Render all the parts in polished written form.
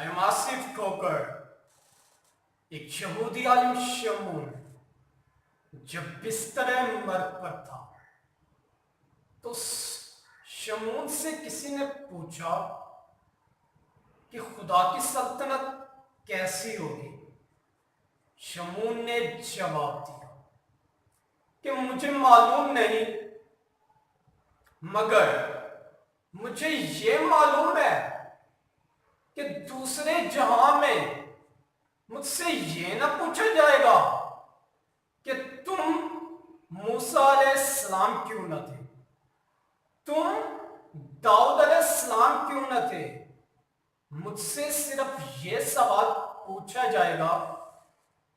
I am Asif खोकर, एक यहूदी आलिम शमून जब बिस्तर मर्द पर था तो शमून से किसी ने पूछा कि खुदा की सल्तनत कैसी होगी। शमून ने जवाब दिया कि मुझे मालूम नहीं, मगर मुझे ये मालूम है कि दूसरे जहां में मुझसे ये ना पूछा जाएगा कि तुम मूसा अलैहिस्सलाम क्यों न थे, तुम दाऊद अलैहिस्सलाम क्यों न थे। मुझसे सिर्फ ये सवाल पूछा जाएगा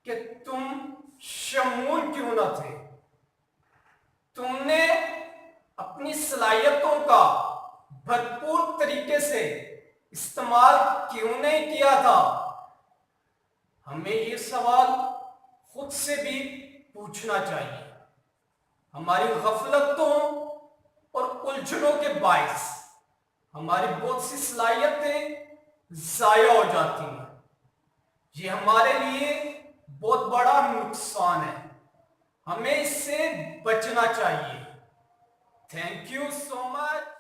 कि तुम शमून क्यों न थे, तुमने अपनी सलाहियतों का भरपूर तरीके से इस्तेमाल क्यों नहीं किया था। हमें ये सवाल खुद से भी पूछना चाहिए। हमारी गफलतों और उलझनों के बायस हमारी बहुत सी सलाहियतें ज़ाया हो जाती हैं। ये हमारे लिए बहुत बड़ा नुकसान है, हमें इससे बचना चाहिए। Thank you so much.